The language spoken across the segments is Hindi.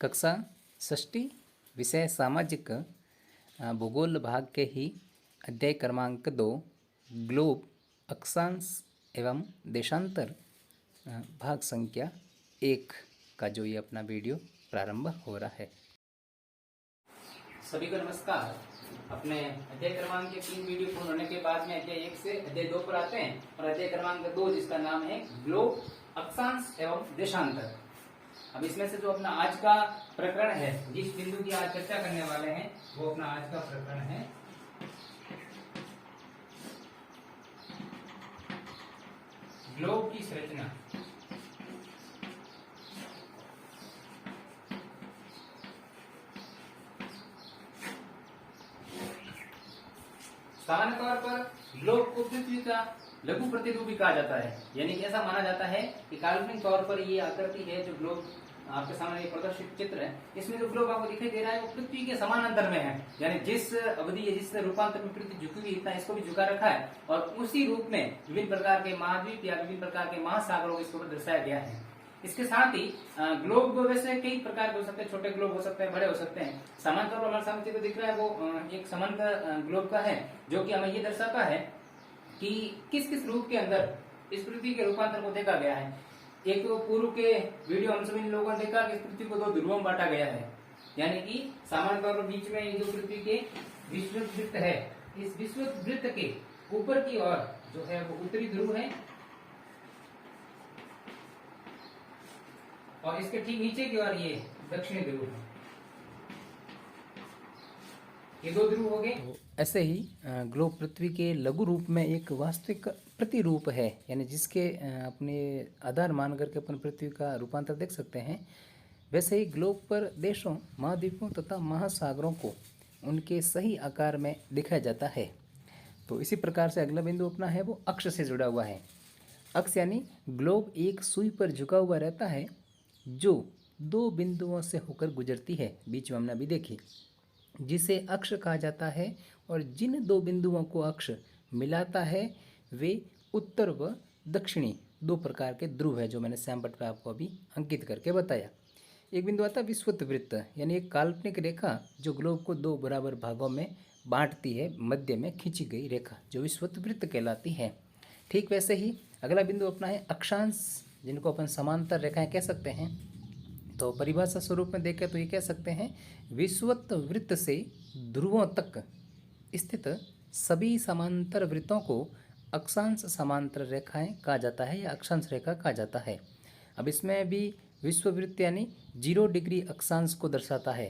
कक्षा षष्ठी विषय सामाजिक भूगोल भाग के ही अध्याय क्रमांक 2 ग्लोब अक्षांश एवं देशांतर भाग संख्या 1 का जो ये अपना वीडियो प्रारंभ हो रहा है। सभी को नमस्कार। अपने अध्याय क्रमांक के 3 वीडियो पूर्ण होने के बाद में अध्याय 1 से अध्याय 2 पर आते हैं और अध्याय क्रमांक 2 जिसका नाम है ग्लोब अक्षांश एवं देशांतर। अब इसमें से जो अपना आज का प्रकरण है, जिस बिंदु की आज चर्चा करने वाले हैं, वो अपना आज का प्रकरण है ग्लोब की संरचना। सामान्य तौर पर ग्लोब को पृथ्वी का लघु प्रतिरूप भी कहा जाता है, यानी कि ऐसा माना जाता है कि काल्पनिक तौर पर ये आकृति है जो ग्लोब आपके सामने एक प्रदर्शित चित्र है, इसमें जो ग्लोब आपको दिखाई दे रहा है वो पृथ्वी के समानांतर में है, यानी जिस अवधि या जिस रूपांतर में पृथ्वी झुकी हुई इतना इसको भी झुका रखा है और उसी रूप में विभिन्न प्रकार के महाद्वीप या विभिन्न प्रकार के महासागरों को इसके ऊपर दर्शाया गया है। इसके साथ ही ग्लोब वैसे कई प्रकार के हो सकते हैं, छोटे ग्लोब हो सकते हैं, बड़े हो सकते हैं। सामान्य तौर पर हमारे सामने दिख रहा है वो एक समंत ग्लोब का है, जो कि हमें ये दर्शाता है कि किस किस रूप के अंदर इस पृथ्वी के रूपांतर को देखा गया है। एक तो पूर्व के वीडियो हम सभी लोगों ने देखा कि इस पृथ्वी को 2 ध्रुवों में बांटा गया है, यानी कि सामान्य तौर पर बीच में ये जो पृथ्वी के विषुवत वृत्त है, इस विषुवत वृत्त के ऊपर की ओर जो है वो उत्तरी ध्रुव है और इसके ठीक नीचे की ओर ये दक्षिणी ध्रुव है। ये 2 ध्रुव हो गए। तो ऐसे ही ग्लोब पृथ्वी के लघु रूप में एक वास्तविक प्रतिरूप है, यानी जिसके अपने आधार मान करके अपन पृथ्वी का रूपांतर देख सकते हैं। वैसे ही ग्लोब पर देशों, महाद्वीपों तथा महासागरों को उनके सही आकार में दिखाया जाता है। तो इसी प्रकार से अगला बिंदु अपना है वो अक्ष से जुड़ा हुआ है। अक्ष यानी ग्लोब एक सुई पर झुका हुआ रहता है जो 2 बिंदुओं से होकर गुजरती है, बीच में हमने अभी देखी, जिसे अक्ष कहा जाता है। और जिन 2 बिंदुओं को अक्ष मिलाता है वे उत्तर व दक्षिणी 2 प्रकार के ध्रुव है, जो मैंने सैंपल पर आपको अभी अंकित करके बताया। एक बिंदु आता है विषुवत वृत्त, यानी एक काल्पनिक रेखा जो ग्लोब को 2 बराबर भागों में बांटती है, मध्य में खींची गई रेखा जो विषुवत वृत्त कहलाती है। ठीक वैसे ही अगला बिंदु अपना है अक्षांश, जिनको अपन समांतर रेखाएं कह सकते हैं। तो परिभाषा स्वरूप में देखें तो ये कह सकते हैं विषुवत वृत्त से ध्रुवों तक स्थित सभी समांतर वृत्तों को अक्षांश समांतर रेखाएं कहा जाता है या अक्षांश रेखा कहा जाता है। अब इसमें भी विषुववृत्त यानी 0 डिग्री अक्षांश को दर्शाता है,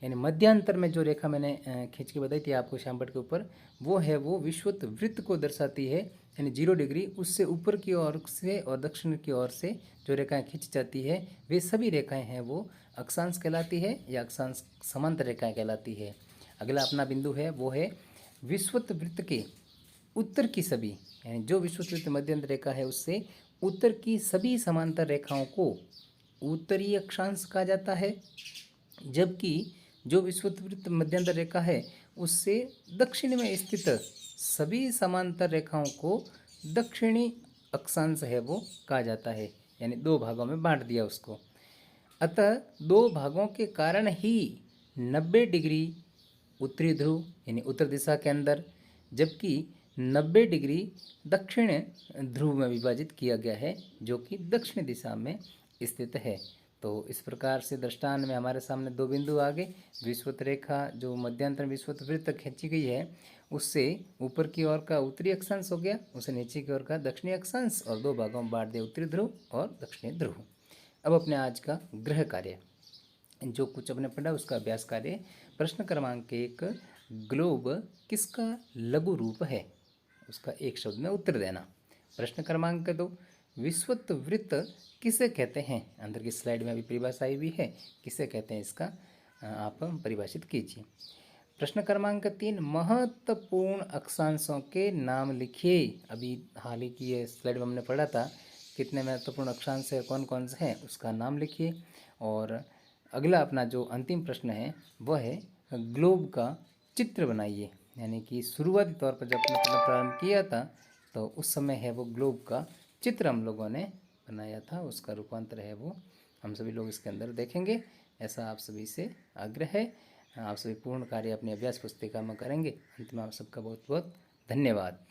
यानी मध्यांतर में जो रेखा मैंने खींच के बताई थी आपको श्यामपट के ऊपर, वो है वो विषुवत वृत्त को दर्शाती है, यानी 0 डिग्री। उससे ऊपर की ओर से और दक्षिण की ओर से जो रेखाएं खींची जाती है वे सभी रेखाएं हैं वो अक्षांश कहलाती है या अक्षांश समांतर रेखाएं कहलाती है। अगला अपना बिंदु है वो है विषुवत वृत्त के उत्तर की सभी, यानी जो विषुवत वृत्त मध्यांतर रेखा है उससे उत्तर की सभी समांतर रेखाओं को उत्तरीय अक्षांश कहा जाता है, जबकि जो विषुवत वृत्त मध्यांतर रेखा है उससे दक्षिण में स्थित सभी समांतर रेखाओं को दक्षिणी अक्षांश है वो कहा जाता है, यानी 2 भागों में बांट दिया उसको। अतः 2 भागों के कारण ही 90 डिग्री उत्तरी ध्रुव यानी उत्तर दिशा के अंदर, जबकि 90 डिग्री दक्षिण ध्रुव में विभाजित किया गया है जो कि दक्षिण दिशा में स्थित है। तो इस प्रकार से दृष्टांत में हमारे सामने 2 बिंदु आ गए। विषुवत रेखा जो मध्यांतर विषुवत वृत्त खींची गई है उससे ऊपर की ओर का उत्तरी अक्षांश हो गया, उसे नीचे की ओर का दक्षिणी अक्षांश, और 2 भागों में बांट दिया, उत्तरी ध्रुव और दक्षिणी ध्रुव। अब अपने आज का गृह कार्य जो कुछ अपने पढ़ा उसका अभ्यास कार्य। प्रश्न क्रमांक 1, ग्लोब किसका लघु रूप है, उसका एक शब्द में उत्तर देना। प्रश्न क्रमांक 2, विषुवत वृत्त किसे कहते हैं, अंदर की स्लाइड में अभी परिभाषा आई हुई है, किसे कहते हैं इसका आप परिभाषित कीजिए। प्रश्न क्रमांक 3, महत्वपूर्ण अक्षांशों के नाम लिखिए। अभी हाल ही की ये स्लाइड में हमने पढ़ा था कितने महत्वपूर्ण अक्षांश है, कौन कौन से हैं, उसका नाम लिखिए। और अगला अपना जो अंतिम प्रश्न है वह है ग्लोब का चित्र बनाइए, यानी कि शुरुआती तौर पर जब अपने प्रारंभ किया था तो उस समय है वो ग्लोब का चित्र हम लोगों ने बनाया था, उसका रूपांतर है वो हम सभी लोग इसके अंदर देखेंगे, ऐसा आप सभी से आग्रह है। आप सभी पूर्ण कार्य अपने अभ्यास पुस्तिका में करेंगे। अंत में आप सबका बहुत बहुत धन्यवाद।